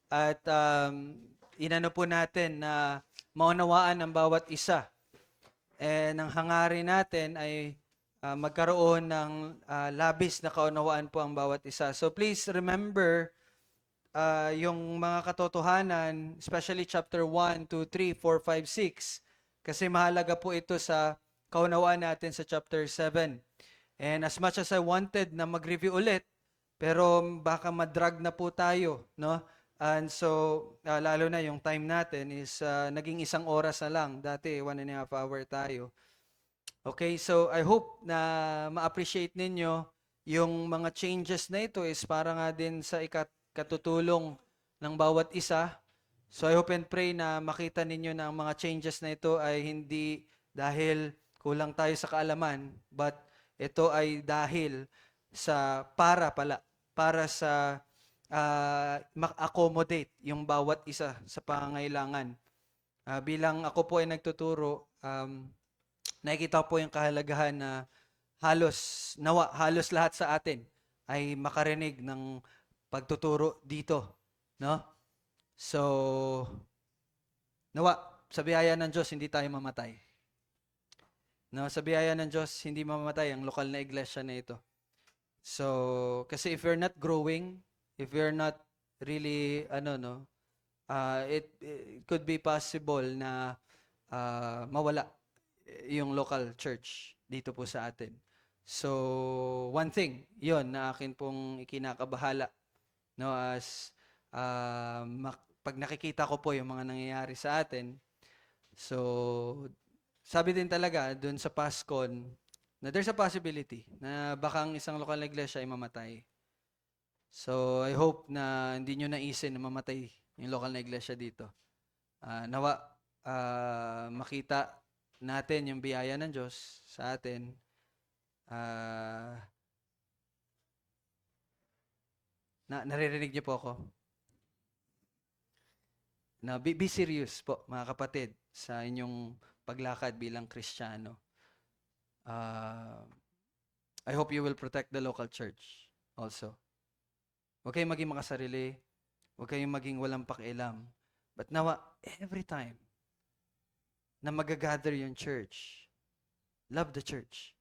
at inano po natin na maunawaan ang bawat isa. And ang hangarin natin ay magkaroon ng labis na kaunawaan po ang bawat isa. So please remember yung mga katotohanan, especially chapter 1, 2, 3, 4, 5, 6, kasi mahalaga po ito sa kaunawaan natin sa chapter 7. And as much as I wanted na mag-review ulit, pero baka madrag na po tayo, no? And so, lalo na yung time natin is naging 1 oras na lang. Dati, 1.5 hour tayo. Okay, so I hope na ma-appreciate ninyo yung mga changes na ito is para nga din sa katutulong ng bawat isa. So I hope and pray na makita ninyo na ang mga changes na ito ay hindi dahil kulang tayo sa kaalaman, but ito ay dahil sa para sa mak-accommodate yung bawat isa sa pangangailangan. Bilang ako po ay nagtuturo, nakikita ko po yung kahalagahan na halos lahat sa atin ay makarinig ng pagtuturo dito, no? So, nawa, sa biyaya ng Diyos, hindi tayo mamatay. No, sa biyaya ng Diyos, hindi mamamatay ang lokal na iglesia na ito. So, kasi if you're not growing, if you're not really, it could be possible na mawala yung local church dito po sa atin. So, one thing, yon na akin pong ikinakabahala, no, as pag nakikita ko po yung mga nangyayari sa atin. So, sabi din talaga dun sa PASCON na there's a possibility na baka ang isang lokal na iglesia ay mamatay. So, I hope na hindi nyo naisin na mamatay yung lokal na iglesia dito. Nawa, makita natin yung biyaya ng Diyos sa atin. Naririnig niyo po ako? Be serious po, mga kapatid, sa inyong paglakad bilang Kristiyano. I hope you will protect the local church also. Huwag kayong maging makasarili. Huwag kayong maging walang pakialam. But nawa, every time na magagather yung church, love the church.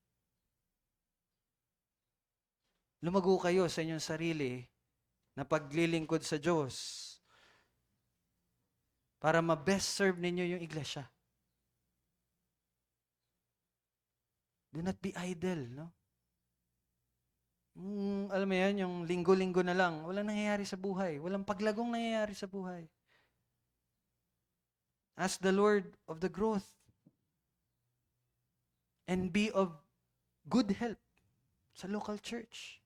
Lumago kayo sa inyong sarili na paglilingkod sa Diyos para ma-best serve ninyo yung iglesia. Do not be idle, no? Alam mo yan, yung linggo-linggo na lang, walang nangyayari sa buhay. Walang paglagong nangyayari sa buhay. Ask the Lord of the growth and be of good help sa local church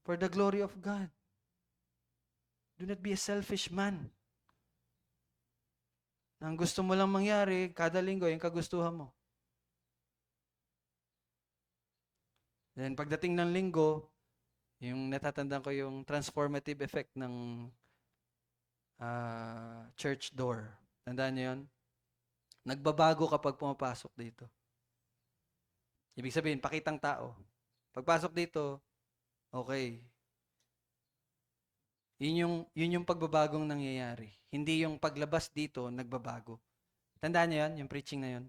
for the glory of God. Do not be a selfish man. Ang gusto mo lang mangyari, kada linggo, yung kagustuhan mo. Then pagdating ng linggo, yung natatandaan ko yung transformative effect ng church door. Tandaan niyo yun? Nagbabago kapag pumapasok dito. Ibig sabihin, pakitang tao. Pagpasok dito, okay. Yun yung pagbabagong nangyayari. Hindi yung paglabas dito, nagbabago. Tandaan niyo yan, yung preaching na yun.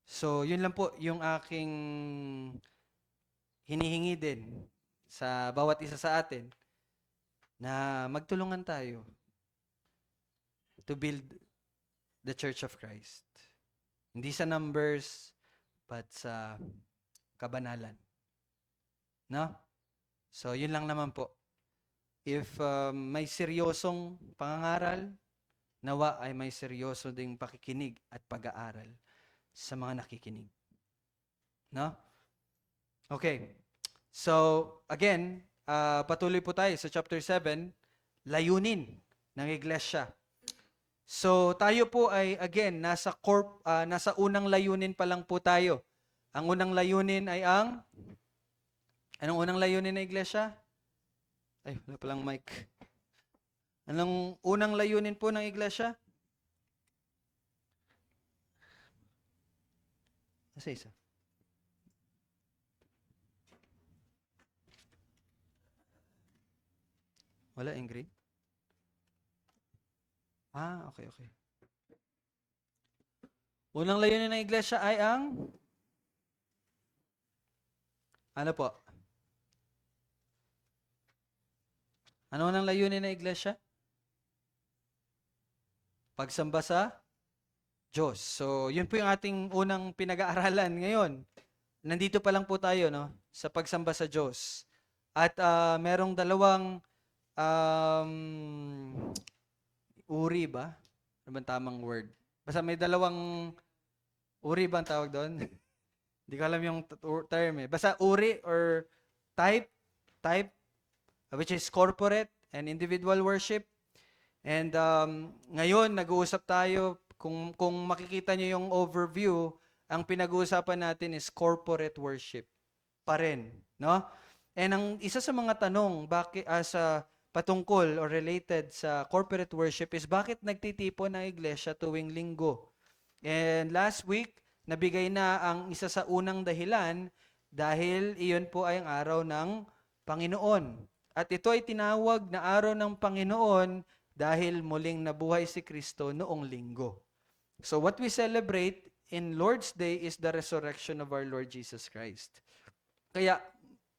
So, yun lang po yung aking hinihingi din sa bawat isa sa atin na magtulungan tayo to build the Church of Christ. Hindi sa numbers, but sa kabanalan. No? So, yun lang naman po. If may seryosong pangangaral, nawa ay may seryoso ding pakikinig at pag-aaral sa mga nakikinig. No? Okay. So, again, patuloy po tayo sa chapter 7, layunin ng iglesia. So, tayo po ay, again, nasa unang layunin pa lang po tayo. Ang unang layunin ay anong unang layunin ng iglesia? Ay, wala palang mic. Anong unang layunin po ng iglesia? Isa. Wala in green? Okay, okay. Unang layunin ng iglesia ay ang ano po? Ano unang layunin ng iglesia? Pagsamba sa Diyos. So, yun po yung ating unang pinag-aaralan ngayon. Nandito pa lang po tayo, no? Sa pagsamba sa Diyos. At merong dalawang um, uri ba? Ano bang tamang word? Basta may dalawang uri ba ang tawag doon? Hindi ko alam yung term eh. Basta uri or type, which is corporate and individual worship. And ngayon, nag-uusap tayo, kung makikita nyo yung overview, ang pinag-uusapan natin is corporate worship pa rin, no? And ang isa sa mga tanong sa patungkol or related sa corporate worship is bakit nagtitipon ang iglesia tuwing linggo? And last week, nabigay na ang isa sa unang dahilan dahil iyon po ay ang araw ng Panginoon. At ito ay tinawag na araw ng Panginoon dahil muling nabuhay si Kristo noong linggo. So what we celebrate in Lord's Day is the resurrection of our Lord Jesus Christ. Kaya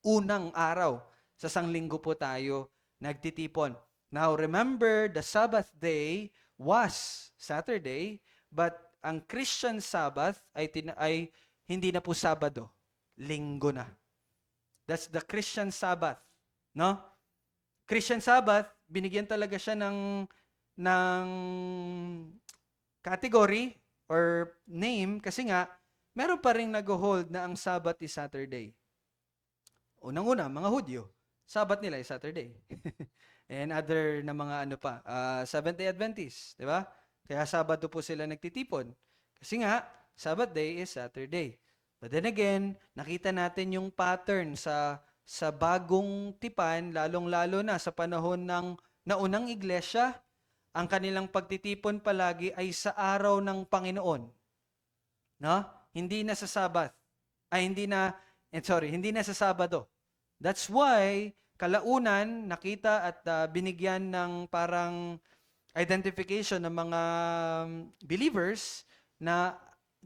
unang araw sa sanglinggo po tayo nagtitipon. Now remember, the Sabbath day was Saturday, but ang Christian Sabbath ay hindi na po Sabado, linggo na. That's the Christian Sabbath, no? Christian Sabbath, binigyan talaga siya ng category or name kasi nga meron pa ring nag-hold na ang Sabbath is Saturday. Unang-una, mga Hudyo, Sabbath nila is Saturday. And other na mga ano pa, Seventh-day Adventists, di ba? Kaya Sabado po sila nagtitipon. Kasi nga, Sabbath day is Saturday. But then again, nakita natin yung pattern sa bagong tipan, lalong-lalo na sa panahon ng naunang iglesia, ang kanilang pagtitipon palagi ay sa araw ng Panginoon. No? Hindi na sa Sabbath. Hindi na sa Sabado. That's why, kalaunan, nakita at binigyan ng parang identification ng mga believers na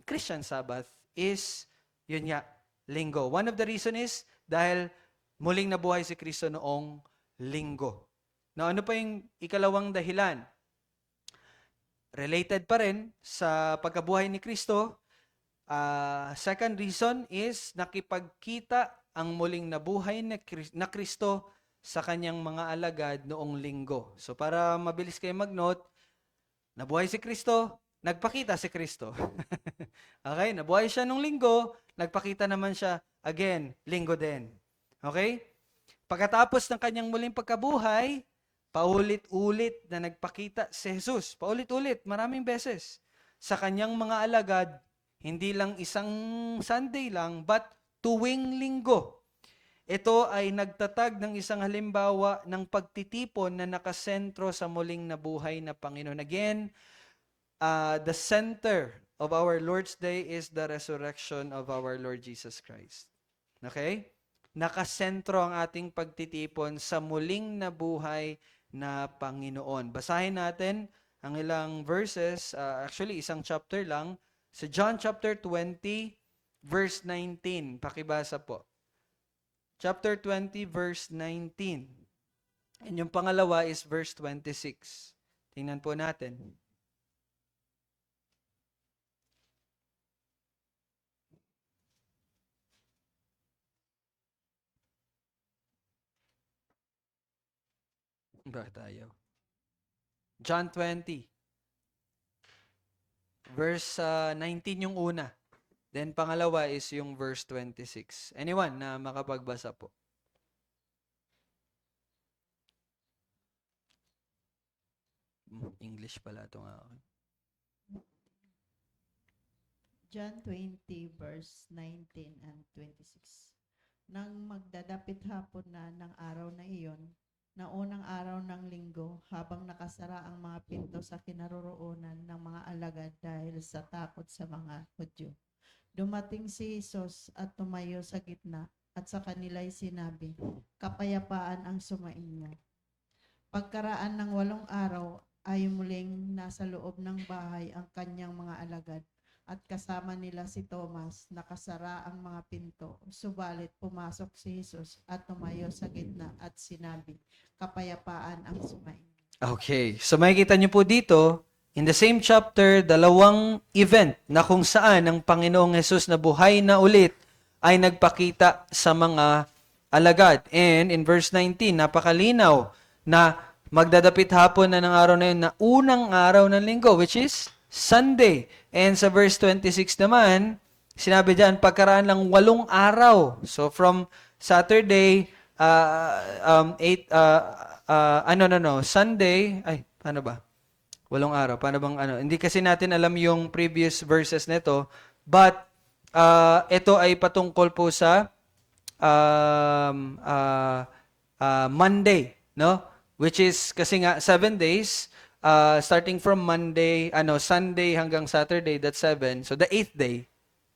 Christian Sabbath is, yun nga, linggo. One of the reason is dahil muling nabuhay si Kristo noong linggo. Now, ano pa yung ikalawang dahilan? Related pa rin sa pagkabuhay ni Kristo. Second reason is nakipagkita ang muling nabuhay na Kristo sa kanyang mga alagad noong linggo. So para mabilis kayo mag-note, nabuhay si Kristo, nagpakita si Kristo. Okay? Nabuhay siya nung linggo, nagpakita naman siya again, linggo din. Okay? Pagkatapos ng kanyang muling pagkabuhay, paulit-ulit na nagpakita si Jesus. Paulit-ulit, maraming beses. Sa kanyang mga alagad, hindi lang isang Sunday lang, but tuwing linggo. Ito ay nagtatag ng isang halimbawa ng pagtitipon na nakasentro sa muling nabuhay na Panginoon. Again, the center of our Lord's Day is the resurrection of our Lord Jesus Christ. Okay? Nakasentro ang ating pagtitipon sa muling nabuhay na Panginoon. Basahin natin ang ilang verses, actually isang chapter lang, sa John chapter 20, verse 19. Pakibasa po. Chapter 20, verse 19. And yung pangalawa is verse 26. Tingnan po natin. Bakit tayo? John 20. Verse 19 yung una. Then pangalawa is yung verse 26. Anyone na makapagbasa po? English pala ito nga. John 20 verse 19 and 26. Nang magdadapit hapon na ng araw na iyon, na unang araw ng linggo, habang nakasara ang mga pinto sa kinaroroonan ng mga alagad dahil sa takot sa mga Hudyo, dumating si Jesus at tumayo sa gitna at sa kanila'y sinabi, "Kapayapaan ang sumainyo." Pagkaraan ng 8 araw ay muling nasa loob ng bahay ang kanyang mga alagad at kasama nila si Thomas, nakasara ang mga pinto. Subalit pumasok si Jesus at tumayo sa gitna at sinabi, "Kapayapaan ang sumainyo." Okay. So makikita niyo po dito, in the same chapter, dalawang event na kung saan ang Panginoong Hesus na buhay na ulit ay nagpakita sa mga alagad. And in verse 19, napakalinaw na magdadapit hapon na ng araw na yun na unang araw ng linggo, which is Sunday. And sa verse 26 naman, sinabi diyan, pagkaraan ng 8 araw. So from Saturday, 8, Sunday, ay, paano ba? 8 araw. Paano bang ano? Hindi kasi natin alam yung previous verses nito, but ito ay patungkol po sa Monday, no? Which is kasi nga 7 days, starting from Monday, Sunday hanggang Saturday, that's 7. So the 8th day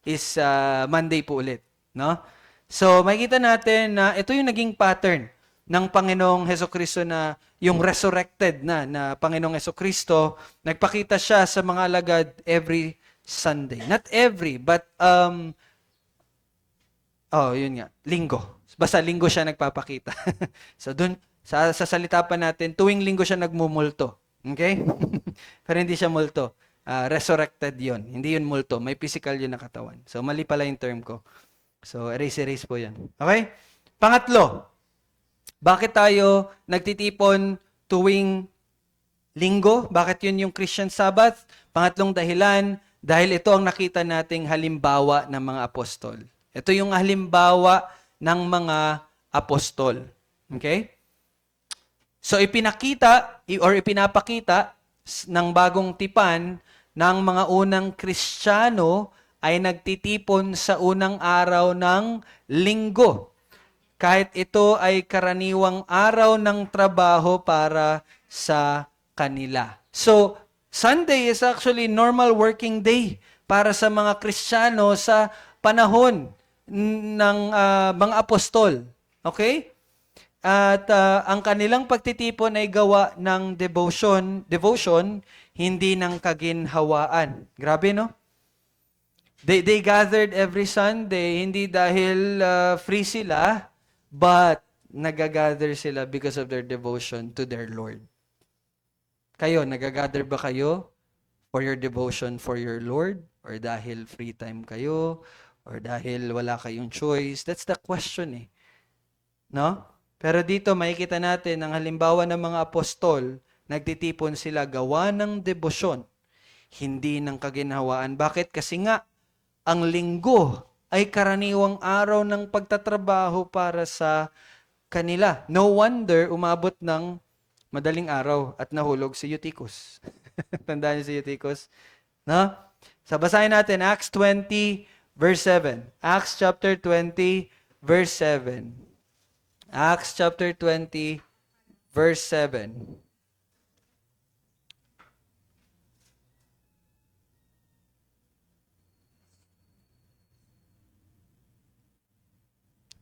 is Monday po ulit, no? So makikita natin na ito yung naging pattern ng Panginoong Hesukristo na yung resurrected na Panginoong Hesukristo, nagpakita siya sa mga alagad every Sunday. Not every, but yun nga, linggo. Basta linggo siya nagpapakita. So dun sa salita pa natin, tuwing linggo siya nagmumulto. Okay? Pero hindi siya multo. Resurrected yun. Hindi yun multo. May physical yun na katawan. So mali pala yung term ko. So erase po yan. Okay? Pangatlo, bakit tayo nagtitipon tuwing linggo? Bakit yun yung Christian Sabbath? Pangatlong dahilan, dahil ito ang nakita nating halimbawa ng mga apostol. Ito yung halimbawa ng mga apostol. Okay? So ipinakita or ipinapakita ng bagong tipan ng mga unang Kristiyano ay nagtitipon sa unang araw ng linggo. Kahit ito ay karaniwang araw ng trabaho para sa kanila. So, Sunday is actually normal working day para sa mga Kristiyano sa panahon ng mga apostol. Okay? At ang kanilang pagtitipon ay gawa ng devotion, hindi ng kaginhawaan. Grabe, no? They gathered every Sunday, hindi dahil free sila, but nagagather sila because of their devotion to their Lord. Kayo, nagagather ba kayo for your devotion for your Lord? Or dahil free time kayo? Or dahil wala kayong choice? That's the question eh. No? Pero dito makikita natin ang halimbawa ng mga apostol, nagtitipon sila gawa ng debosyon, hindi ng kaginhawaan. Bakit? Kasi nga, ang linggo ay karaniwang araw ng pagtatrabaho para sa kanila. No wonder umabot ng madaling araw at nahulog si Eutychus. Tandaan niyo si Eutychus? No? So basahin natin Acts 20 verse 7. Acts chapter 20 verse 7. Acts chapter 20 verse 7.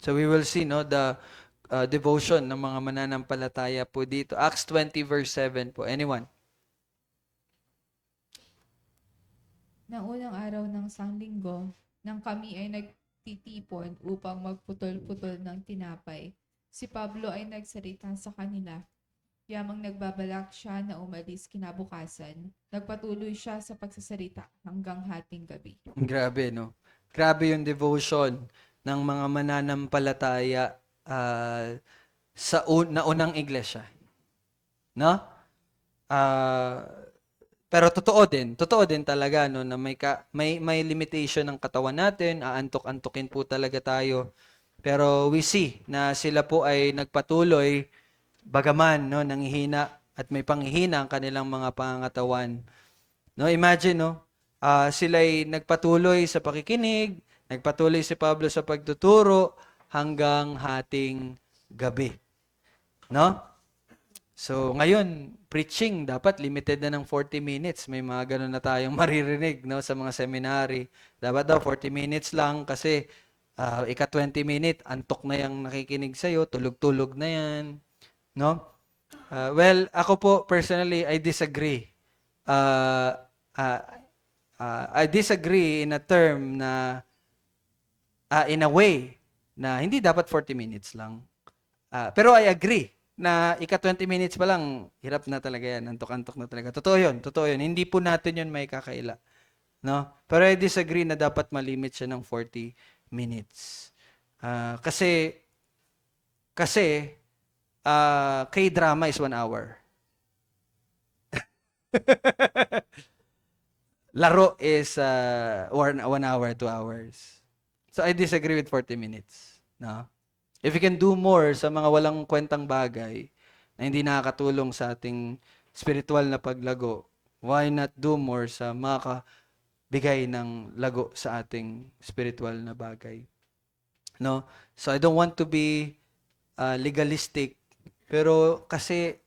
So we will see the devotion ng mga mananampalataya po dito. Acts 20 verse 7 po. Anyone? Nang unang araw ng sanglinggo, nang kami ay nagtitipon upang magputol-putol ng tinapay, si Pablo ay nagsalita sa kanila. Yamang nagbabalak siya na umalis kinabukasan, nagpatuloy siya sa pagsasalita hanggang hating gabi. Grabe, no? Grabe yung devotion ng mga mananampalataya sa unang iglesia. No? Pero totoo din talaga no na may limitation ng katawan natin, aantok-antukin po talaga tayo. Pero we see na sila po ay nagpatuloy bagaman no nanghihina at may panghihina ang kanilang mga pangangatawan. No, imagine no, sila ay nagpatuloy sa pakikinig, nagpatuloy si Pablo sa pagtuturo hanggang hating gabi. No? So, ngayon, preaching, dapat limited na ng 40 minutes. May mga ganun na tayong maririnig no, sa mga seminary. Dapat daw 40 minutes lang kasi ika 20 minute, antok na yung nakikinig sa'yo, tulog-tulog na yan. No? Well, ako po personally, I disagree. Uh, uh, I disagree in a term na, in a way, na hindi dapat 40 minutes lang. Pero I agree na ika 20 minutes pa lang, hirap na talaga yan, antok-antok na talaga. Totoo yun, totoo yun. Hindi po natin yun may kakaila. No? Pero I disagree na dapat malimit siya ng 40 minutes. Kasi, K-drama is 1 hour. Laro is 1 hour, 2 hours. So I disagree with 40 minutes. No? If you can do more sa mga walang kwentang bagay na hindi nakakatulong sa ating spiritual na paglago, why not do more sa makakabigay ng lago sa ating spiritual na bagay? No? So I don't want to be legalistic, pero kasi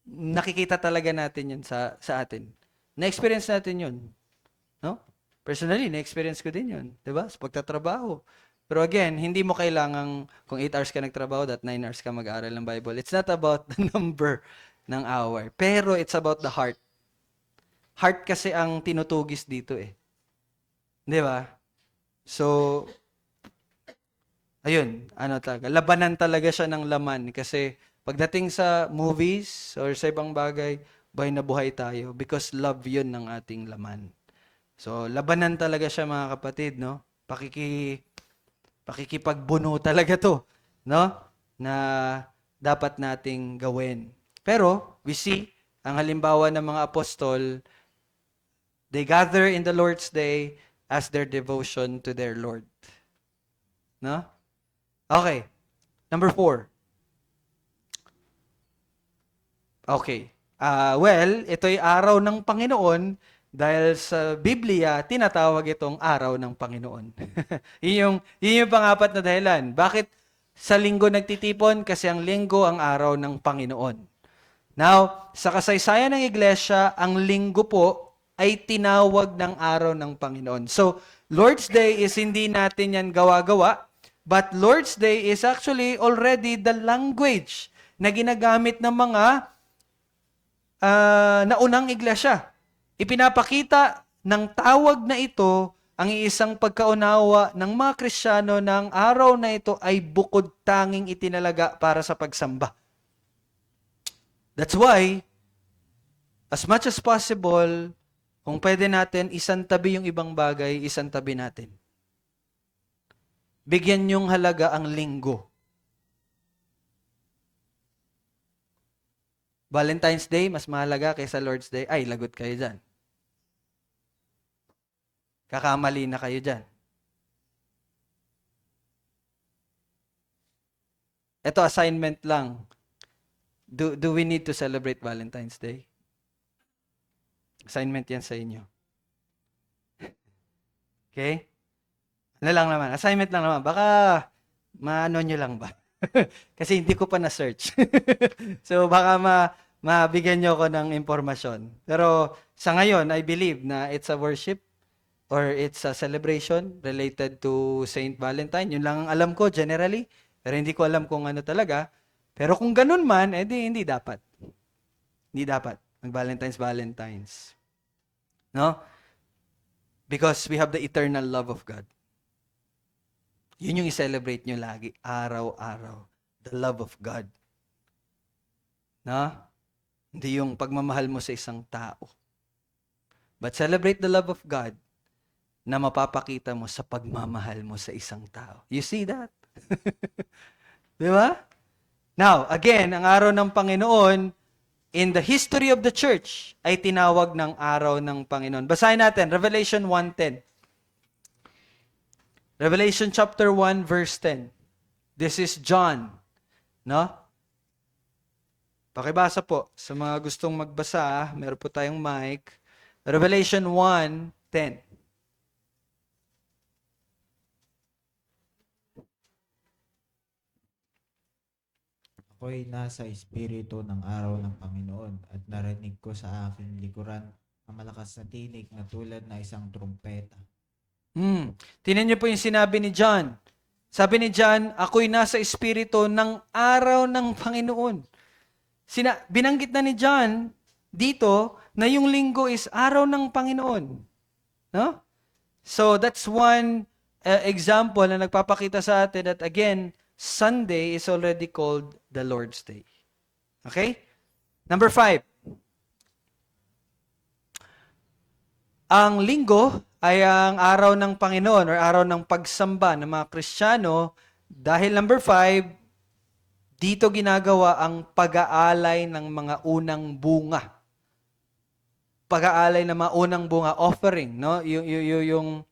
nakikita talaga natin yun sa atin. Na-experience natin yun. No? Personally, na-experience ko din yun. Diba? Sa pagtatrabaho. Pero again, hindi mo kailangang kung 8 hours ka nagtrabaho, that 9 hours ka mag-aaral ng Bible. It's not about the number ng hour. Pero it's about the heart. Heart kasi ang tinutugis dito eh. Di ba? So, ayun, talaga. Labanan talaga siya ng laman kasi pagdating sa movies or sa ibang bagay, buhay na buhay tayo because love yun ng ating laman. So, labanan talaga siya mga kapatid, no? Pakikipagbuno talaga to, no? Na dapat nating gawin. Pero, we see, ang halimbawa ng mga apostol, they gather in the Lord's Day as their devotion to their Lord. No? Okay. Number 4. Okay. Well, ito'y araw ng Panginoon dahil sa Biblia, tinatawag itong araw ng Panginoon. yun yung pang-apat na dahilan. Bakit sa linggo nagtitipon? Kasi ang linggo ang araw ng Panginoon. Now, sa kasaysayan ng iglesia, ang linggo po ay tinawag ng araw ng Panginoon. So, Lord's Day is hindi natin yan gawa-gawa, but Lord's Day is actually already the language na ginagamit ng mga naunang iglesia. Ipinapakita ng tawag na ito ang iisang pagkaunawa ng mga Kristiyano ng araw na ito ay bukod tanging itinalaga para sa pagsamba. That's why, as much as possible, kung pwede natin isantabi yung ibang bagay, isantabi natin. Bigyan niyong halaga ang linggo. Valentine's Day, mas mahalaga kaysa Lord's Day. Ay, lagot kayo dyan. Kakamali na kayo dyan. Ito, assignment lang. Do we need to celebrate Valentine's Day? Assignment yan sa inyo. Okay? Ano lang naman? Assignment lang naman. Baka maano nyo lang ba? Kasi hindi ko pa na-search. So baka mabigyan nyo ako ng impormasyon. Pero sa ngayon, I believe na it's a worship or it's a celebration related to Saint Valentine. Yun lang ang alam ko generally. Pero hindi ko alam kung ano talaga. Pero kung ganun man, edi hindi dapat. Hindi dapat. Mag-Valentine's. No? Because we have the eternal love of God. Yun yung i-celebrate nyo lagi, araw-araw. The love of God. No? Hindi yung pagmamahal mo sa isang tao. But celebrate the love of God na mapapakita mo sa pagmamahal mo sa isang tao. You see that? Di ba? Now, again, ang araw ng Panginoon, in the history of the church, ay tinawag ng araw ng Panginoon. Basahin natin, Revelation 1:10. Revelation chapter 1, verse 10. This is John. No? Pakibasa po. Sa mga gustong magbasa, meron po tayong mic. Revelation 1:10. Ako'y nasa espiritu ng araw ng Panginoon at narinig ko sa aking likuran ang malakas na tinig na tulad na isang trumpeta. Tingnan niyo po yung sinabi ni John. Sabi ni John, ako'y nasa espiritu ng araw ng Panginoon. Binanggit na ni John dito na yung linggo is araw ng Panginoon. No? So that's one example na nagpapakita sa atin that again, Sunday is already called the Lord's Day. Okay? Number 5. Ang linggo ay ang araw ng Panginoon or araw ng pagsamba ng mga Kristiyano dahil number 5, dito ginagawa ang pag-aalay ng mga unang bunga. Pag-aalay ng mga unang bunga, offering, no? Yung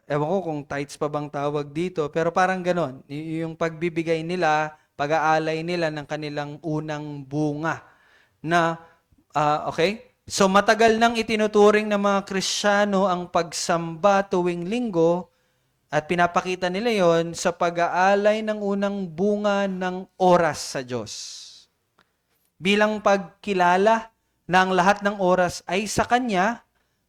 ewan ko kung tithes pa bang tawag dito, pero parang ganon. Yung pagbibigay nila, pag-aalay nila ng kanilang unang bunga. Na, okay? So matagal nang itinuturing ng mga Kristiyano ang pagsamba tuwing linggo at pinapakita nila yon sa pag-aalay ng unang bunga ng oras sa Diyos. Bilang pagkilala na ang lahat ng oras ay sa Kanya,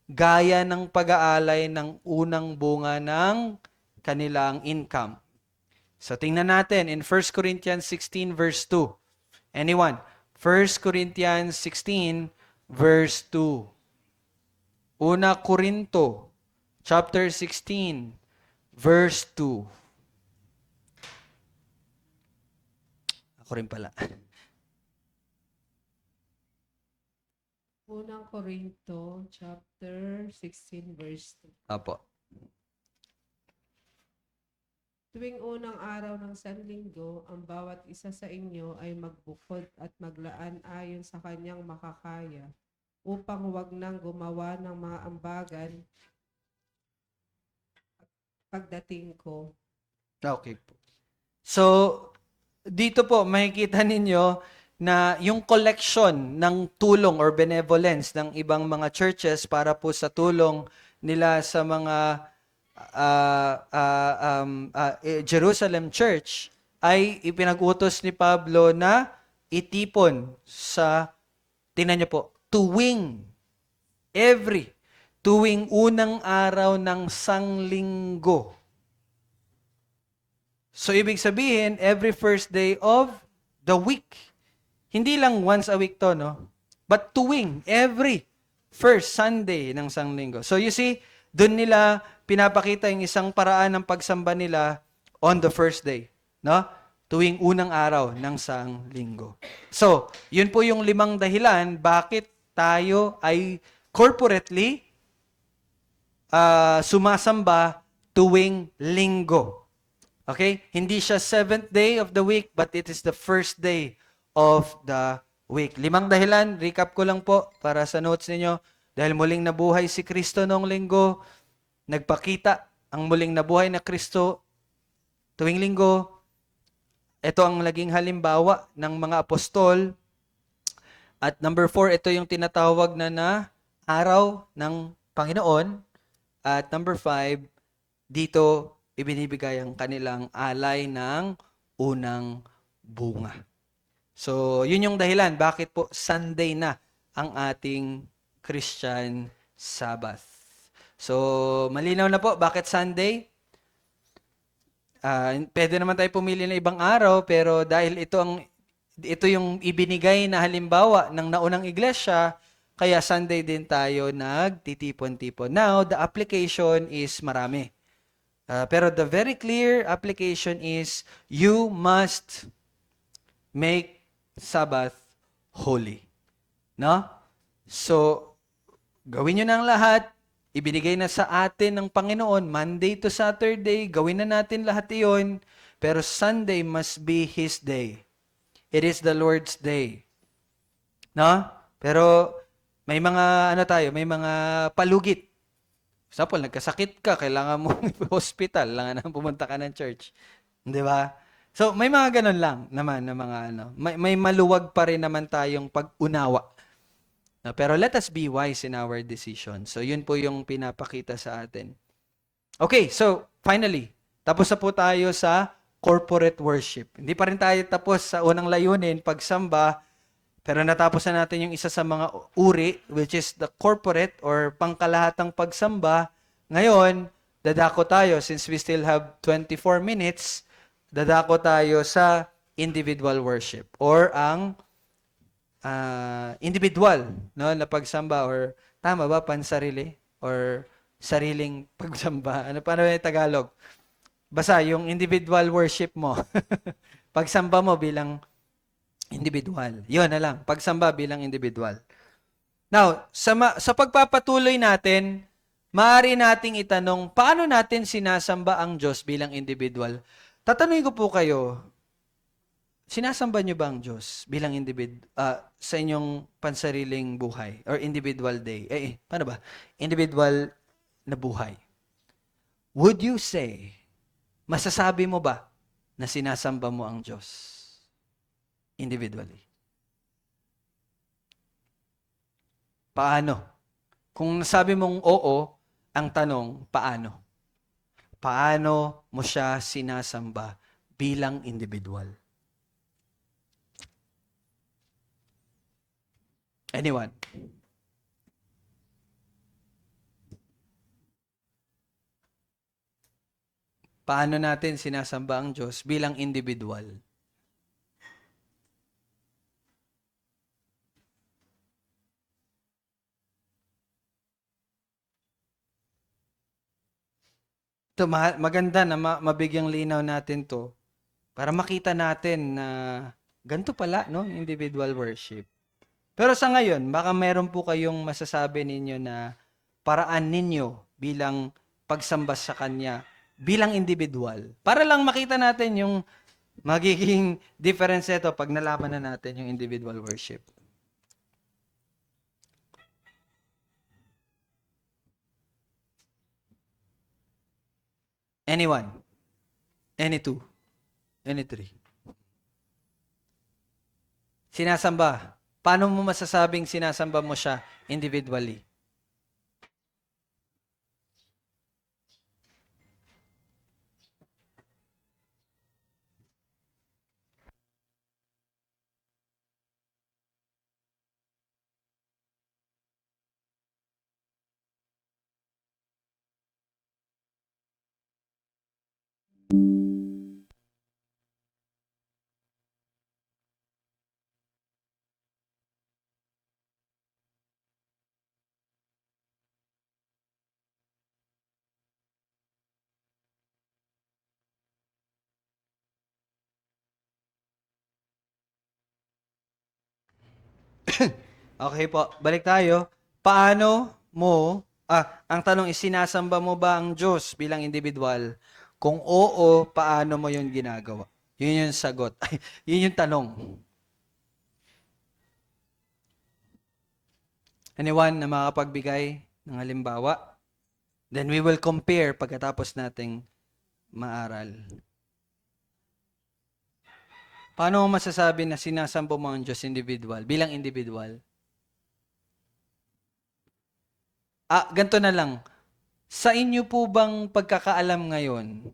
gaya ng pag-aalay ng unang bunga ng kanilang income. So tingnan natin in 1 Corinthians 16 verse 2. Anyone? 1 Corinthians 16 verse 2. Una Korinto chapter 16 verse 2. Ako rin pala. Unang Korinto, chapter 16, verse 2. Apo. Tuwing unang araw ng Sanlinggo, ang bawat isa sa inyo ay magbukod at maglaan ayon sa kanyang makakaya upang huwag nang gumawa ng mga ambagan pagdating ko. Okay po. So, dito po makikita ninyo na yung collection ng tulong or benevolence ng ibang mga churches para po sa tulong nila sa mga Jerusalem Church ay ipinag-utos ni Pablo na itipon sa, tingnan niyo po, tuwing unang araw ng Sanlinggo. So, ibig sabihin, every first day of the week. Hindi lang once a week to, no? But tuwing, every first Sunday ng Sanlinggo. So, you see, doon nila pinapakita yung isang paraan ng pagsamba nila on the first day, no? Tuwing unang araw ng Sanlinggo. So, yun po yung 5 dahilan bakit tayo ay corporately sumasamba tuwing linggo. Okay? Hindi siya 7th day of the week, but it is the first day of the week. 5 dahilan, recap ko lang po para sa notes ninyo. Dahil muling nabuhay si Kristo noong linggo, nagpakita ang muling nabuhay na Kristo tuwing linggo. Ito ang naging halimbawa ng mga apostol. At number 4, ito yung tinatawag na araw ng Panginoon. At number 5, dito ibinibigay ang kanilang alay ng unang bunga. So, yun yung dahilan bakit po Sunday na ang ating Christian Sabbath. So, malinaw na po bakit Sunday. Pwede naman tayo pumili ng ibang araw, pero dahil ito yung ibinigay na halimbawa ng naunang iglesia, kaya Sunday din tayo nagtitipon-tipon. Now, the application is marami. Pero the very clear application is you must make Sabbath holy. No? So, gawin nyo na ang lahat. Ibinigay na sa atin ng Panginoon, Monday to Saturday, gawin na natin lahat iyon. Pero Sunday must be His day. It is the Lord's day. No? Pero may mga may mga palugit. For example, nagkasakit ka, kailangan mo hospital, kailangan na pumunta ka ng church. Di ba? So, may mga ganun lang naman na mga may maluwag pa rin naman tayong pag-unawa. No, pero let us be wise in our decision. So, yun po yung pinapakita sa atin. Okay, so, finally, tapos na po tayo sa corporate worship. Hindi pa rin tayo tapos sa unang layunin, pagsamba, pero natapos na natin yung isa sa mga uri, which is the corporate or pangkalahatang pagsamba. Ngayon, dadako tayo, since we still have 24 minutes, dadako tayo sa individual worship or ang individual, no, na pagsamba, or tama ba, pansarili or sariling pagsamba? Ano paano yung Tagalog? Basta yung individual worship mo. Pagsamba mo bilang individual. Yun na lang, pagsamba bilang individual. Now, sa pagpapatuloy natin, maaari nating itanong, paano natin sinasamba ang Diyos bilang individual? Tatanungin ko po kayo, sinasamba niyo ba ang Diyos bilang sa inyong pansariling buhay or individual day? Paano ba? Individual na buhay. Would you say, masasabi mo ba na sinasamba mo ang Diyos individually? Paano? Kung nasabi mong oo, ang tanong, paano? Paano mo siya sinasamba bilang individual? Anyone? Paano natin sinasamba ang Diyos bilang individual? Ito, maganda na mabigyang linaw natin to para makita natin na ganito pala, no, individual worship. Pero sa ngayon, baka meron po kayong masasabi ninyo na paraan ninyo bilang pagsamba sa Kanya bilang individual. Para lang makita natin yung magiging difference ito pag nalaman na natin yung individual worship. Anyone? Any two? Any three? Sinasamba. Paano mo masasabing sinasamba mo siya individually? Okay po, balik tayo. Paano mo, ang tanong is, sinasamba mo ba ang Diyos bilang individual? Kung oo, paano mo yun ginagawa? Yun yung sagot. Yun yung tanong. Anyone na makapagbigay ng halimbawa? Then we will compare pagkatapos nating maaral. Paano mo masasabi na sinasamba mo ang Diyos individual, bilang individual? Ganito na lang. Sa inyo po bang pagkakaalam ngayon,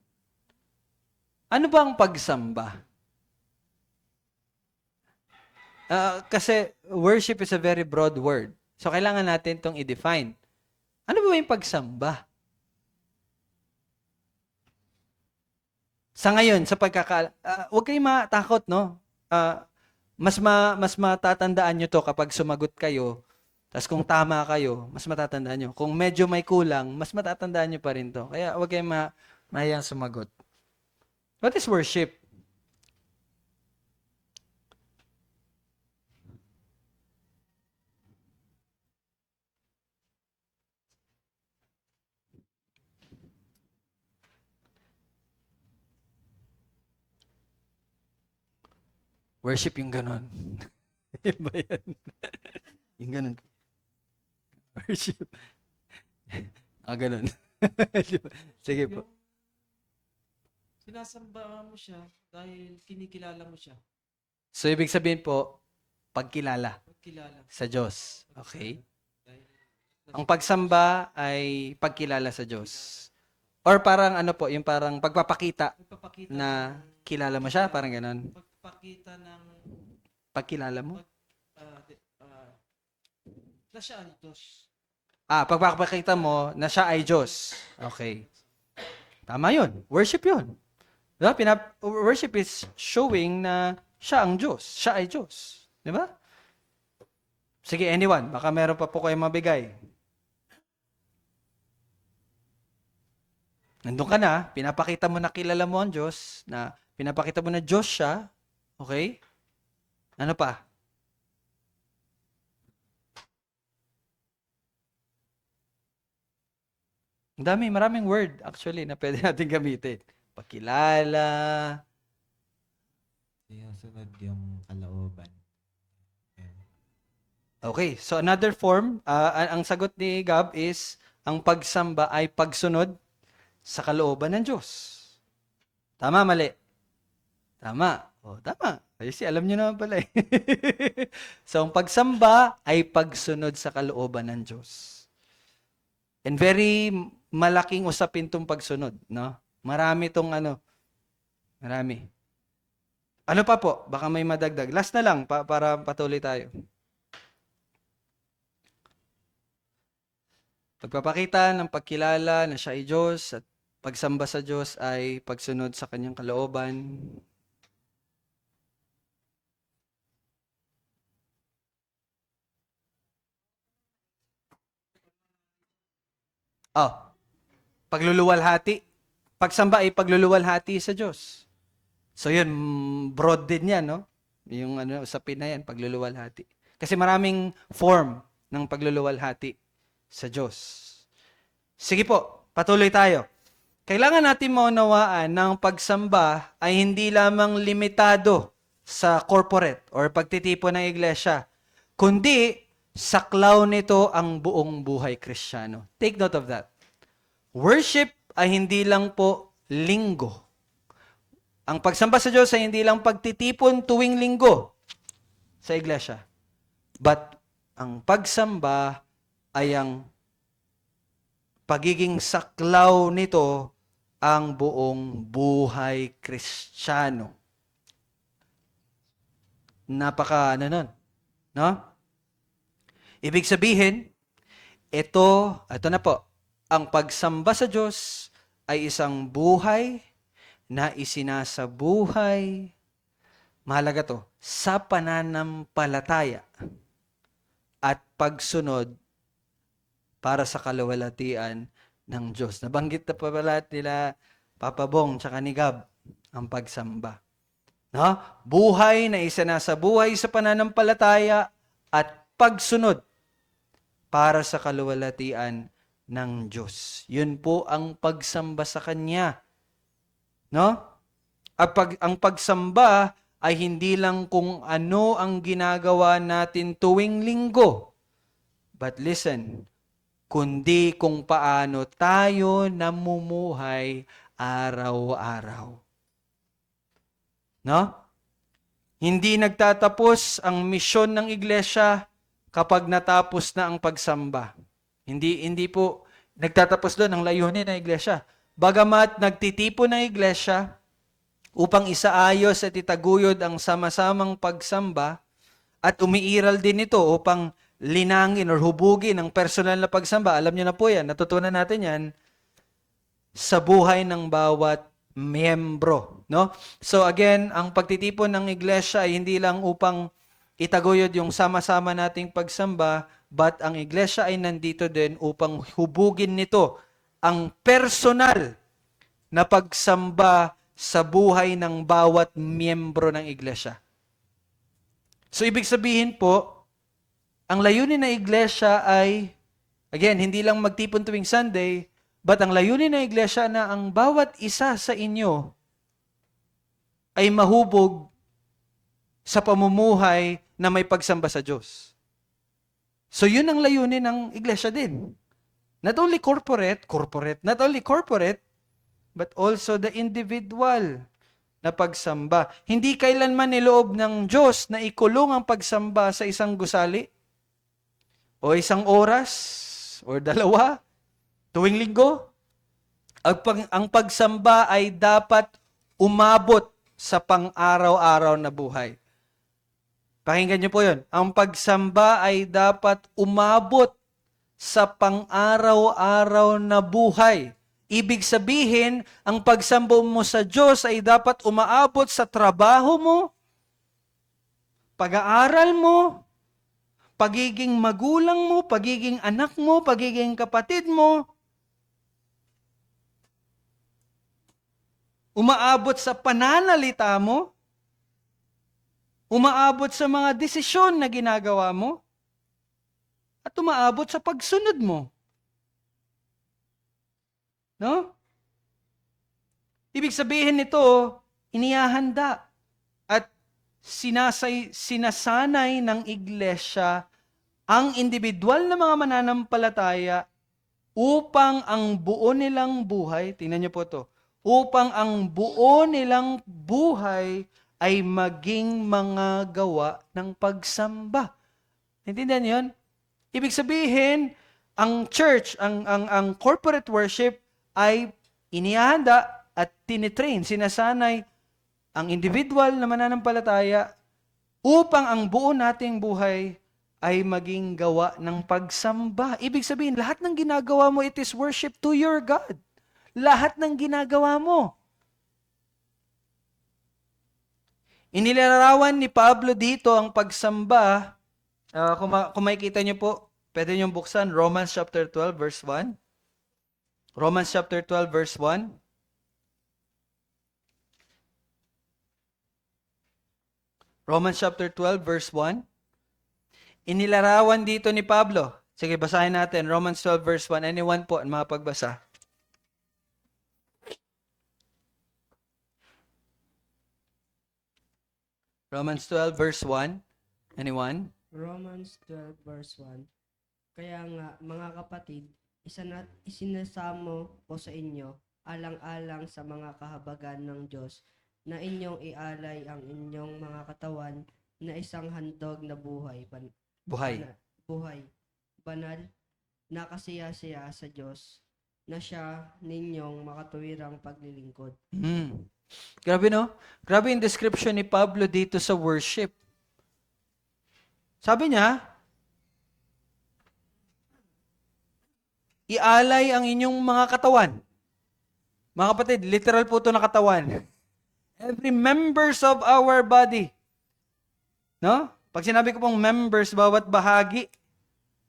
ano ba ang pagsamba? Kasi worship is a very broad word. So, kailangan natin itong i-define. Ano ba yung pagsamba? Sa ngayon, sa huwag kayong matakot, no? Mas matatandaan nyo to kapag sumagot kayo. Tapos kung tama kayo, mas matatandaan nyo. Kung medyo may kulang, mas matatandaan nyo pa rin to. Kaya huwag kayong mahiyang sumagot. What is worship? Worship yung ganon. Iba yan. Yung ganon. Worship. Ganon. Sige po. Sinasamba mo siya dahil kinikilala mo siya. So, ibig sabihin po, pagkilala Pagkilala. sa Diyos. Okay? Dahil Ang pagsamba ay pagkilala sa Diyos. Or parang ano po, yung parang pagpapakita nagpapakita na ng, kilala mo siya, parang ganon. pagpapakita ng Pagkilala mo? na siya ang Diyos. Pagpapakita mo na siya ay Diyos. Okay. Tama yun. Worship yun. Diba? Worship is showing na siya ang Diyos. Siya ay Diyos. Di ba? Sige, anyone, baka meron pa po kayong mabigay. Nandun ka na, pinapakita mo na kilala mo ang Diyos, na pinapakita mo na Diyos siya, okay? Ano pa? Ang dami, maraming word actually na pwede natin gamitin. Pakilala. Sinusunod yung kalooban. Ayan. Okay, so another form, ang sagot ni Gab is, ang pagsamba ay pagsunod sa kalooban ng Diyos. Tama, mali? Tama. O, tama. Kasi alam nyo naman pala eh. So, ang pagsamba ay pagsunod sa kalooban ng Diyos. And very malaking usapin tong pagsunod, no? Marami tong marami. Ano pa po? Baka may madagdag. Last na lang para patuloy tayo. Pagpapakita ng pagkilala na siya ay Diyos at pagsamba sa Diyos ay pagsunod sa kanyang kalooban. Oh, pagluluwalhati. Pagsamba ay pagluluwalhati sa Diyos. So yun, broad din yan, no? Yung usapin na yan, pagluluwalhati. Kasi maraming form ng pagluluwalhati sa Diyos. Sige po, patuloy tayo. Kailangan natin maunawaan na ang pagsamba ay hindi lamang limitado sa corporate or pagtitipon ng iglesia, kundi saklaw nito ang buong buhay Kristiyano. Take note of that. Worship ay hindi lang po linggo. Ang pagsamba sa Diyos ay hindi lang pagtitipon tuwing linggo sa iglesia. But ang pagsamba ay ang pagiging saklaw nito ang buong buhay Kristiyano. Napaka nun, no? Ibig sabihin, ito na po, ang pagsamba sa Diyos ay isang buhay na isinasabuhay, mahalaga to, sa pananampalataya at pagsunod para sa kaluwalhatian ng Diyos. Nabanggit na pa pala nila Papa Bong tsaka ni Gab ang pagsamba. No? Buhay na isinasabuhay sa pananampalataya at pagsunod para sa kaluwalhatian ng Diyos. Yun po ang pagsamba sa Kanya. No? Ang pagsamba ay hindi lang kung ano ang ginagawa natin tuwing linggo. But listen, kundi kung paano tayo namumuhay araw-araw. No? Hindi nagtatapos ang misyon ng iglesia kapag natapos na ang pagsamba. Hindi po nagtatapos doon ang layunin ng iglesia. Bagamat nagtitipon ng iglesia upang isaayos at itaguyod ang sama-samang pagsamba at umiiral din ito upang linangin or hubugin ang personal na pagsamba. Alam niyo na po yan, natutunan natin yan sa buhay ng bawat miyembro. No? So again, ang pagtitipon ng iglesia ay hindi lang upang itaguyod yung sama-sama nating pagsamba, but ang iglesia ay nandito din upang hubugin nito ang personal na pagsamba sa buhay ng bawat miyembro ng iglesia. So ibig sabihin po, ang layunin ng iglesia ay, again, hindi lang magtipon tuwing Sunday, but ang layunin ng iglesia na ang bawat isa sa inyo ay mahubog sa pamumuhay na may pagsamba sa Diyos. So yun ang layunin ng iglesia din. Not only corporate, but also the individual na pagsamba. Hindi kailanman niloob ng Diyos na ikulong ang pagsamba sa isang gusali o isang oras o dalawa tuwing linggo. Ang pagsamba ay dapat umabot sa pang-araw-araw na buhay. Pakinggan niyo po yun. Ang pagsamba ay dapat umabot sa pang-araw-araw na buhay. Ibig sabihin, ang pagsamba mo sa Diyos ay dapat umaabot sa trabaho mo, pag-aaral mo, pagiging magulang mo, pagiging anak mo, pagiging kapatid mo, umaabot sa pananalita mo, umaabot sa mga desisyon na ginagawa mo, at umaabot sa pagsunod mo. No? Ibig sabihin nito, inihahanda at sinasanay ng iglesia ang individual na mga mananampalataya upang ang buo nilang buhay, tingnan niyo po to, upang ang buo nilang buhay ay maging mga gawa ng pagsamba. Naintindihan niyo yun? Ibig sabihin, ang church, ang corporate worship ay inihahanda at tinitrain, sinasanay ang individual na mananampalataya upang ang buo nating buhay ay maging gawa ng pagsamba. Ibig sabihin, lahat ng ginagawa mo, it is worship to your God. Lahat ng ginagawa mo. Inilarawan ni Pablo dito ang pagsamba. Kung makikita niyo po, pwede niyo buksan Romans chapter 12 verse 1. Romans chapter 12 verse 1. Romans chapter 12 verse 1. Inilarawan dito ni Pablo. Sige, basahin natin. Romans 12 verse 1. Anyone po ang mapagbasa? Romans 12 verse 1. Anyone? Romans 12 verse 1. Kaya nga, mga kapatid, isinasamo ko sa inyo, alang-alang sa mga kahabagan ng Diyos, na inyong ialay ang inyong mga katawan na isang handog na buhay, banal, nakasiya-siya sa Diyos, na siya ninyong makatuwirang paglilingkod. Grabe no? Grabe yung description ni Pablo dito sa worship. Sabi niya, ialay ang inyong mga katawan. Mga kapatid, literal po ito na katawan. Every members of our body. No? Pag sinabi ko pong members, bawat bahagi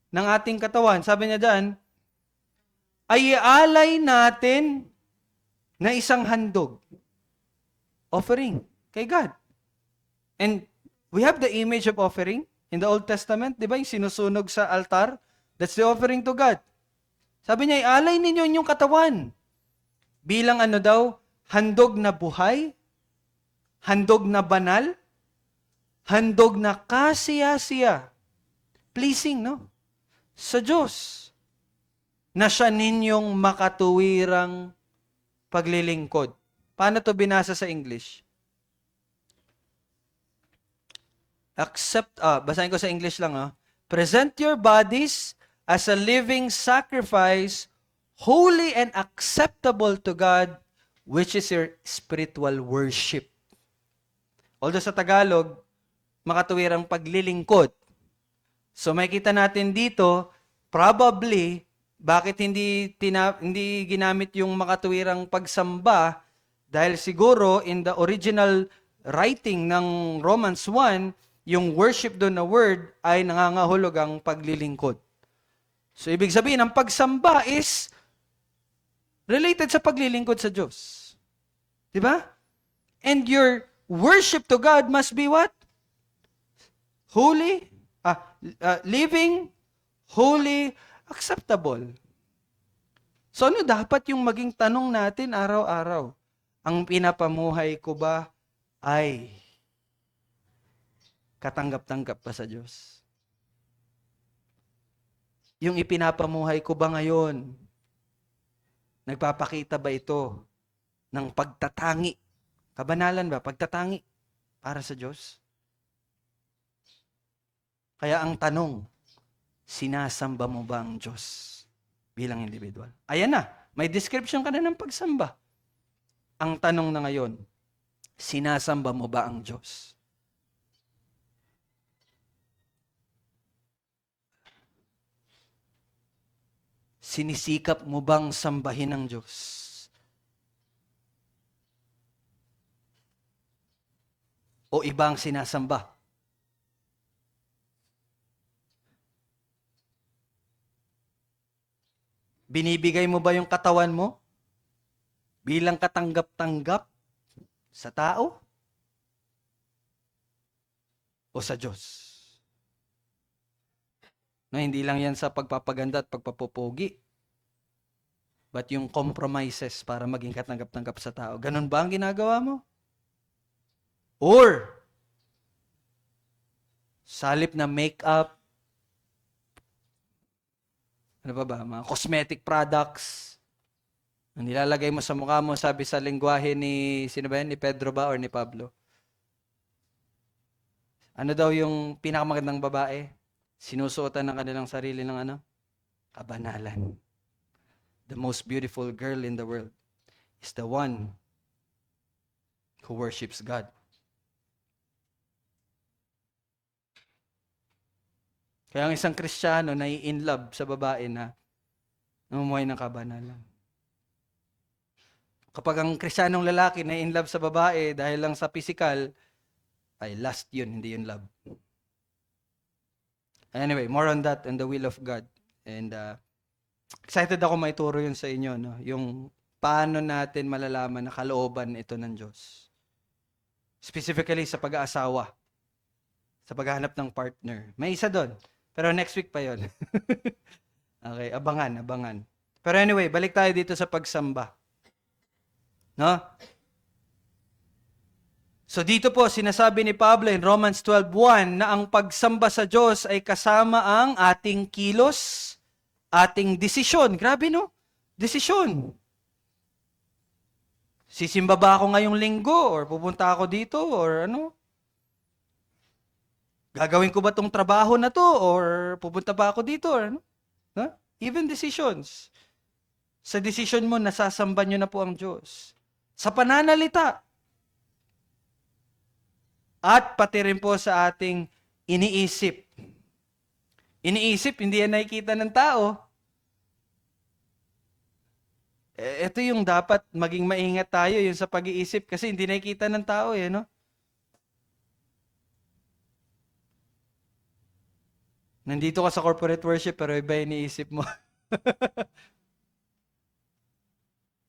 ng ating katawan, sabi niya dyan, ay ialay natin na isang handog. Offering kay God. And we have the image of offering in the Old Testament, di ba? Yung sinusunog sa altar, that's the offering to God. Sabi niya, ialay ninyo inyong katawan. Bilang ano daw? Handog na buhay, handog na banal, handog na kasiya-siya. Pleasing, no? Sa Diyos. Na siya ninyong makatuwirang paglilingkod. Paano to binasa sa English? Basahin ko sa English lang. Present your bodies as a living sacrifice, holy and acceptable to God, which is your spiritual worship. Although sa Tagalog, makatuwirang paglilingkod. So makikita natin dito, probably, bakit hindi ginamit yung makatuwirang pagsamba? Dahil siguro in the original writing ng Romans 1, yung worship doon na word ay nangangahulog ang paglilingkod. So ibig sabihin, ang pagsamba is related sa paglilingkod sa Diyos. Di ba? And your worship to God must be what? Holy, living, holy, acceptable. So ano dapat yung maging tanong natin araw-araw? Ang pinapamuhay ko ba ay katanggap-tanggap pa sa Diyos? Yung ipinapamuhay ko ba ngayon, nagpapakita ba ito ng pagtatangi? Kabanalan ba? Pagtatangi para sa Diyos? Kaya ang tanong, sinasamba mo ba ang Diyos bilang individual? Ayan na, may description ka na ng pagsamba. Ang tanong na ngayon, sinasamba mo ba ang Diyos? Sinisikap mo bang sambahin ang Diyos? O ibang sinasamba? Binibigay mo ba yung katawan mo bilang katanggap-tanggap sa tao o sa Diyos? No, hindi lang yan sa pagpapaganda at pagpapupogi, but yung compromises para maging katanggap-tanggap sa tao. Ganun ba ang ginagawa mo? Or, salip na makeup, ano ba, mga cosmetic products, ang nilalagay mo sa mukha mo, sabi sa lengguwahe ni, sino ba yan? Ni Pedro ba or ni Pablo? Ano daw yung pinakamagandang babae? Sinusuotan ng kanilang sarili ng ano? Kabanalan. The most beautiful girl in the world is the one who worships God. Kaya ang isang Kristiyano na in love sa babae na namumuhay ng kabanalan. Kapag ang Kristiyanong lalaki na in love sa babae dahil lang sa physical, ay lust yun, hindi yun love. Anyway, more on that and the will of God. And excited ako maituro yun sa inyo, no? Yung paano natin malalaman na kalooban ito ng Diyos. Specifically sa pag-aasawa, sa paghahanap ng partner. May isa doon, pero next week pa yon. Okay, abangan. Pero anyway, balik tayo dito sa pagsamba. No? So dito po, sinasabi ni Pablo in Romans 12:1 na ang pagsamba sa Diyos ay kasama ang ating kilos, ating desisyon. Grabe, no? Desisyon. Sisimba ba ako ngayong linggo? Or pupunta ako dito? Or ano? Gagawin ko ba tong trabaho na to? Or pupunta ba ako dito? Or ano? Huh? Even decisions. Sa decision mo, nasasamba nyo na po ang Diyos. Sa pananalita. At pati rin po sa ating iniisip. Iniisip, hindi yan nakikita ng tao. Ito yung dapat maging maingat tayo, yung sa pag-iisip, kasi hindi nakikita ng tao, no? Nandito ka sa corporate worship, pero iba yung iniisip mo.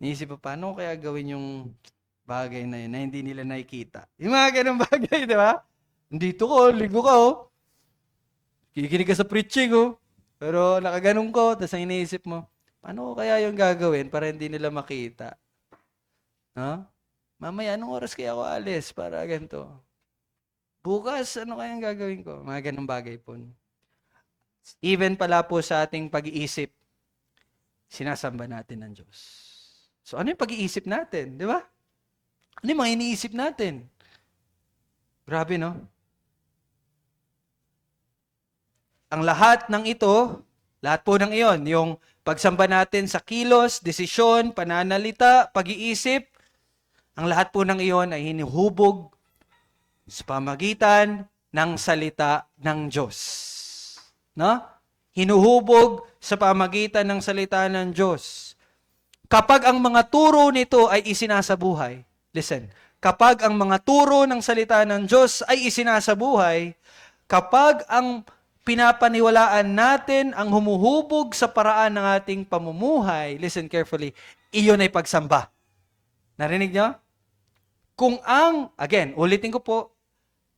Iniisip mo, paano kaya gawin yung bagay na yun na hindi nila nakikita? Yung mga ganun bagay, di ba? Nandito ko, ligo ka, oh. Kikinig ka sa preaching, oh. Pero nakaganong ko, tapos ang iniisip mo, paano kaya yung gagawin para hindi nila makita? No? Mamaya, anong oras kaya ako alis para ganito? Bukas, ano kaya yung gagawin ko? Mga ganung bagay po. Even pala po sa ating pag-iisip, sinasamba natin ng Diyos. So ano yung pag-iisip natin? Di ba? Ano yung mga iniisip natin? Grabe, no? Ang lahat ng ito, lahat po ng iyon, yung pagsamba natin sa kilos, desisyon, pananalita, pag-iisip, ang lahat po ng iyon ay hinuhubog sa pamagitan ng salita ng Diyos. No? Hinuhubog sa pamagitan ng salita ng Diyos. Kapag ang mga turo nito ay isinasabuhay, listen, kapag ang mga turo ng salita ng Diyos ay isinasabuhay, kapag ang pinapaniwalaan natin ang humuhubog sa paraan ng ating pamumuhay, listen carefully, iyon ay pagsamba. Narinig niyo? Kung again, ulitin ko po,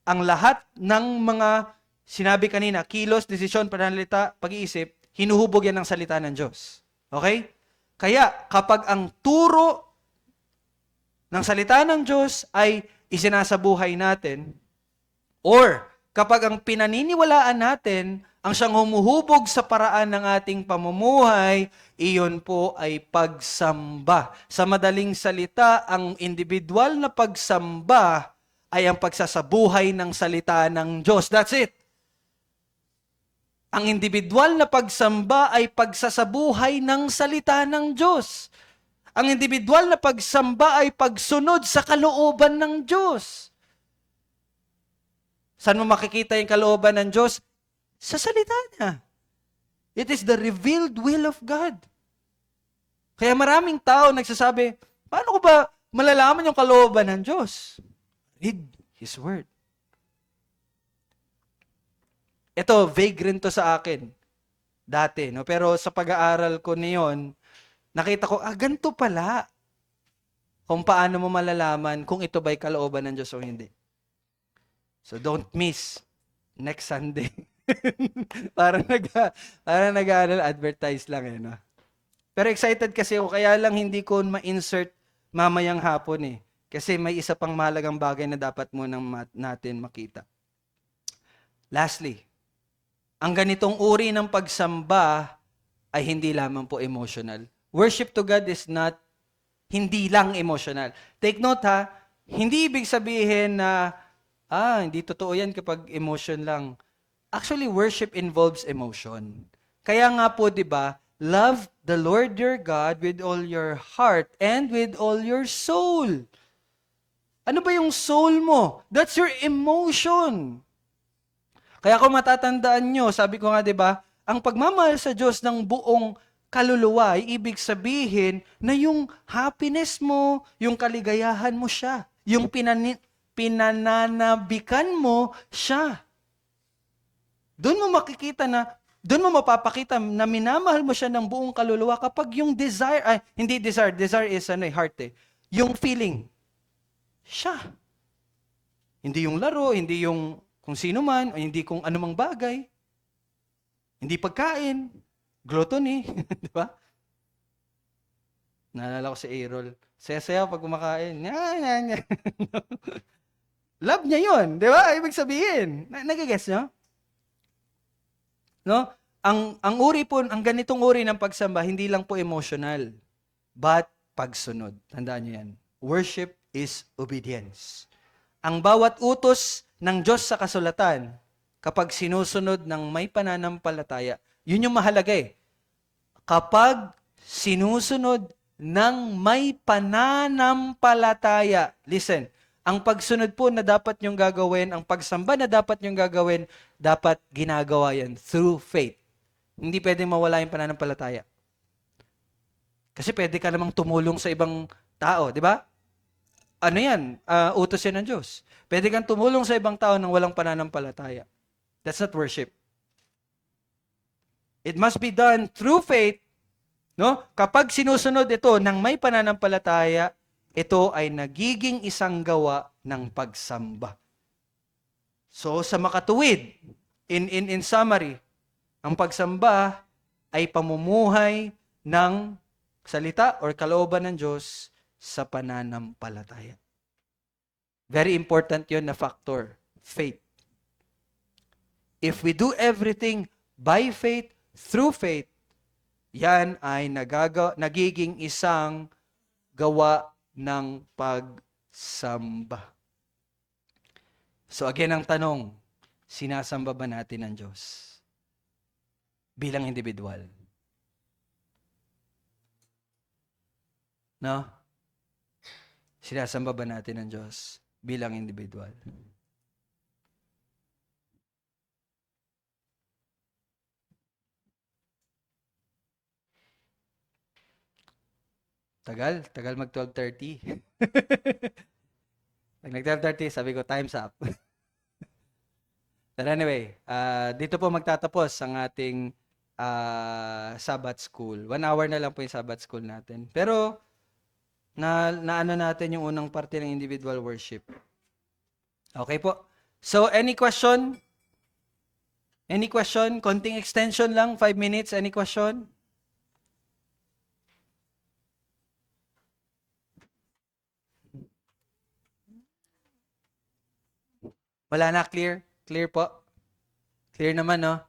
ang lahat ng mga sinabi kanina, kilos, desisyon, pananalita, pag-iisip, hinuhubog yan ng salita ng Diyos. Okay? Kaya, kapag ang turo ng salita ng Diyos ay isinasabuhay natin, or kapag ang pinaniniwalaan natin ang siyang humuhubog sa paraan ng ating pamumuhay, iyon po ay pagsamba. Sa madaling salita, ang individual na pagsamba ay ang pagsasabuhay ng salita ng Diyos. That's it. Ang individual na pagsamba ay pagsasabuhay ng salita ng Diyos. Ang individual na pagsamba ay pagsunod sa kalooban ng Diyos. Saan mo makikita yung kalooban ng Diyos? Sa salita niya. It is the revealed will of God. Kaya maraming tao nagsasabi, paano ko ba malalaman yung kalooban ng Diyos? Read His Word. Ito, vague rin to sa akin dati, no? Pero sa pag-aaral ko niyon, nakita ko, ganito pala. Kung paano mo malalaman kung ito ba'y kalooban ng Diyos o hindi. So don't miss next Sunday. parang advertise lang eh, no? Pero excited kasi ako, kaya lang hindi ko ma-insert mamayang hapon eh. Kasi may isa pang mahalagang bagay na dapat munang natin makita. Lastly, ang ganitong uri ng pagsamba ay hindi lamang po emotional. Worship to God is not hindi lang emotional. Take note ha, hindi ibig sabihin na, hindi totoo yan kapag emotion lang. Actually, worship involves emotion. Kaya nga po, di ba, love the Lord your God with all your heart and with all your soul. Ano ba yung soul mo? That's your emotion. Kaya kung matatandaan nyo, sabi ko nga, di ba, ang pagmamahal sa Diyos ng buong kaluluwa ay ibig sabihin na yung happiness mo, yung kaligayahan mo siya. Yung pinananabikan mo siya. Doon mo makikita na, doon mo mapapakita na minamahal mo siya ng buong kaluluwa kapag yung desire, hindi desire is heart eh. Yung feeling, siya. Hindi yung laro, hindi yung kung sino man, o hindi kung anumang bagay. Hindi pagkain. Gluttony. Di ba? Naalala ko si Errol. Saya-saya pag kumakain. Love niya yun. Di ba? Ibig sabihin. Nagigets nyo? No? Ang uri po, ang ganitong uri ng pagsamba, hindi lang po emotional, but pagsunod. Tandaan nyo yan. Worship is obedience. Ang bawat utos ng Diyos sa kasulatan, kapag sinusunod ng may pananampalataya, yun yung mahalaga eh. Kapag sinusunod ng may pananampalataya, listen, ang pagsunod po na dapat nyong gagawin, ang pagsamba na dapat nyong gagawin, dapat ginagawa yan through faith. Hindi pwedeng mawala yung pananampalataya. Kasi pwede ka namang tumulong sa ibang tao, di ba? Ano yan? Utos yan ng Diyos. Pwede kang tumulong sa ibang tao nang walang pananampalataya. That's not worship. It must be done through faith. No? Kapag sinusunod ito ng may pananampalataya, ito ay nagiging isang gawa ng pagsamba. So sa makatuwid, in summary, ang pagsamba ay pamumuhay ng salita or kalooban ng Diyos sa pananampalataya. Very important yon na factor, faith. If we do everything by faith, through faith, yan ay nagiging isang gawa ng pagsamba. So again ang tanong, sinasamba ba natin ang Diyos bilang individual? No? Sinasamba ba natin ang Diyos bilang individual? Tagal mag 12:30. Pag nag 12:30, sabi ko, time's up. But anyway, dito po magtatapos ang ating Sabbath School. 1 hour na lang po yung Sabbath School natin. Pero, naano natin yung unang parte ng individual worship. Okay po. So, any question? Any question? Konting extension lang, 5 minutes. Any question? Wala na, clear? Clear po? Clear naman, no?